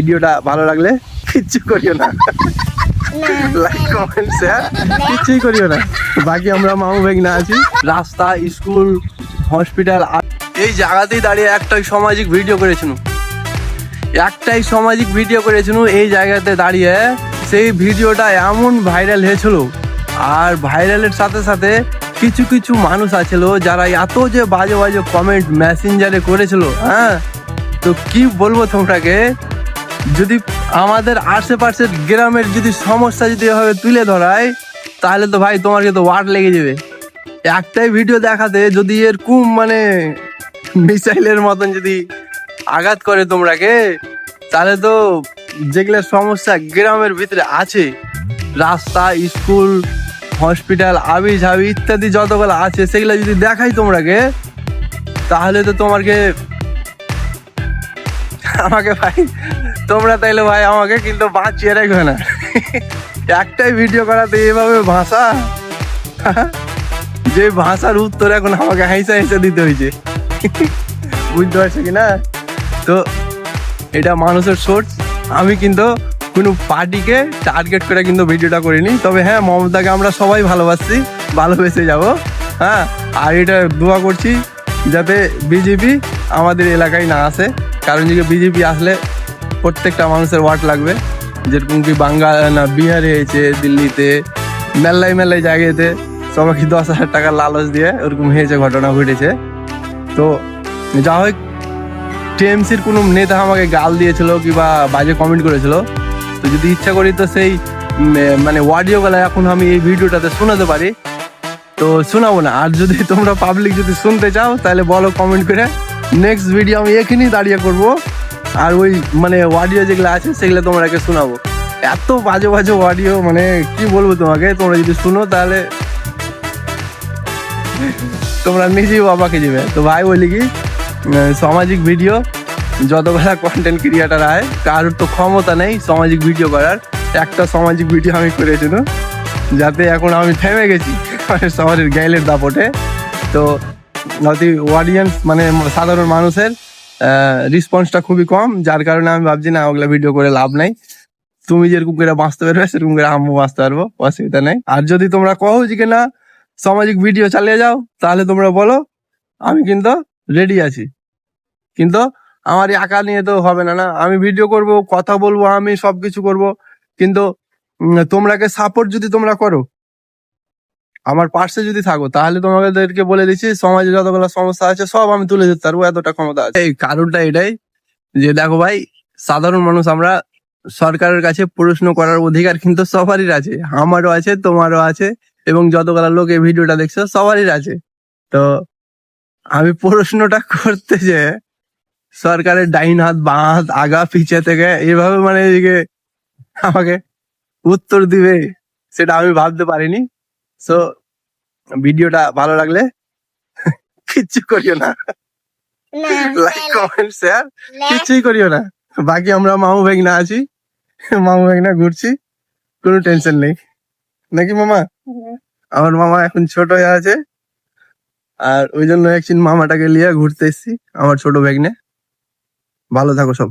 ভিডিওটা ভালো লাগলে কিচ্ছু করিও না, লাইক কমেন্ট শেয়ার কিছুই করিও না। বাকি আমরা মামু ভাগ্না আছি, রাস্তা, স্কুল, হসপিটাল, এই জায়গাতেই দাঁড়িয়ে একটাই সামাজিক ভিডিও করেছিল, এই জায়গাতে দাঁড়িয়ে। সেই ভিডিওটা এমন ভাইরাল হয়েছিল, আর ভাইরালের সাথে সাথে কিছু কিছু মানুষ আছিল যারা এত যে বাজে বাজে কমেন্ট মেসেঞ্জারে করেছিল। হ্যাঁ, তো কি বলবো তোমরাকে, যদি আমাদের আশেপাশের গ্রামের যদি সমস্যা যদি এভাবে তুলে ধরায়, তাহলে তো ভাই তোমাকে তো ওয়াট লেগে যাবে। একটাই ভিডিও দেখাতে যদি এরকম মানে মিসাইলের মতন যদি আঘাত করে তোমরাকে, তাহলে তো যেগুলো সমস্যা গ্রামের ভিতরে আছে, রাস্তা, স্কুল, হসপিটাল, আবি ঝাবি ইত্যাদি যতগুলো আছে, সেগুলো যদি দেখাই তোমরাকে, তাহলে তো তোমাকে আমাকে ভাই তোমরা তাইলে ভাই আমাকে কিন্তু বাঁচিয়ে রাখবে না। একটাই ভিডিও করাতে এভাবে ভাষা, যে ভাষার উত্তর এখন আমাকে হাইসা হাইসা দিতে হয়েছে, বুঝতে পারছো কিনা? তো এটা মানুষের সোর্স, আমি কিন্তু কোনো পার্টিকে টার্গেট করে কিন্তু ভিডিওটা করিনি। তবে হ্যাঁ, মমতাকে আমরা সবাই ভালোবাসছি, ভালোবেসে যাব। হ্যাঁ, আর এটা দোয়া করছি যাতে বিজেপি আমাদের এলাকায় না আসে, কারণ যে বিজেপি আসলে প্রত্যেকটা মানুষের ওয়াট লাগবে। যেরকম কি বাঙ্গাল না বিহারে হয়েছে, দিল্লিতে, মেলায় জায়গাতে সবাইকে 10,000 টাকা লালচ দিয়ে ওরকম হয়েছে, ঘটনা ঘটেছে। তো যা হোক, টিএমসির কোনো নেতা আমাকে গাল দিয়েছিল কিংবা বাজে কমেন্ট করেছিল, তো যদি ইচ্ছা করি তো সেই মানে অডিওগুলো এখন আমি এই ভিডিওটাতে শোনাতে পারি, তো শোনাবো না। আর যদি তোমরা পাবলিক যদি শুনতে চাও, তাহলে বলো কমেন্ট করে, নেক্সট ভিডিও আমি এখানেই দাঁড়িয়ে করব, আর ওই মানে অডিও যেগুলো আছে সেগুলো তোমাকে শোনাবো। এত বাজে বাজে অডিও, মানে কি বলবো তোমাকে, তোমরা যদি শুনো তাহলে তোমরা নিজেই অবাকে যাবে। তো ভাই বলি কি, সামাজিক ভিডিও যতগুলা কন্টেন্ট ক্রিয়েটার আয়, কারোর তো ক্ষমতা নেই সামাজিক ভিডিও করার। একটা সামাজিক ভিডিও আমি করেছিল, যাতে এখন আমি থেমে গেছি শহরের গাইলের দাপটে। তো অডিয়েন্স মানে সাধারণ মানুষের রেসপন্সটা খুবই কম, যার কারণে আমি ভাবছি না ওগুলা ভিডিও করে লাভ নাই। তুমি যেরকম করে বাঁচতে পারবে সেরকম করে আমিও বাঁচতে পারবো, অসুবিধা নেই। আর যদি তোমরা কহো যে না সামাজিক ভিডিও চালিয়ে যাও, তাহলে তোমরা বলো, আমি কিন্তু রেডি আছি। কিন্তু আমার একা নিয়ে তো হবে না, না আমি ভিডিও করব, কথা বলবো, আমি সবকিছু করব, কিন্তু তোমরাকে সাপোর্ট যদি তোমরা করো, আমার পাশে যদি থাকো, তাহলে তোমাদেরকে বলে দিচ্ছি সমাজে যতগুলো সমস্যা আছে সব আমি তুলে দিতে পারবো, এতটা ক্ষমতা আছে। এই কারণটা এটাই যে দেখো ভাই, সাধারণ মানুষ আমরা, সরকারের কাছে প্রশ্ন করার অধিকার কিন্তু সবারই আছে, আমারও আছে, তোমারও আছে, এবং যতগুলো লোক এই ভিডিওটা দেখছো সবারই আছে। তো আমি প্রশ্নটা করতে যে সরকারের ডাইন হাত বাঁ হাত আগা পিছে থেকে এভাবে মানে এদিকে আমাকে উত্তর দিবে, সেটা আমি ভাবতে পারিনি। সো ভিডিওটা ভালো লাগলে কিচ্ছু করিও না, লাইক কমেন্ট শেয়ার কিছুই করিও না। বাকি আমরা মামু ভাগ্না আছি, মামু ভাগ্না ঘুরছি, কোনো টেনশন নেই, নাকি মামা? আমার মামা এখন ছোট হয়ে আছে, আর ওই জন্য একদিন মামাটাকে নিয়ে ঘুরতে এসেছি, আমার ছোট ভাগ্নে। ভালো থাকো সব।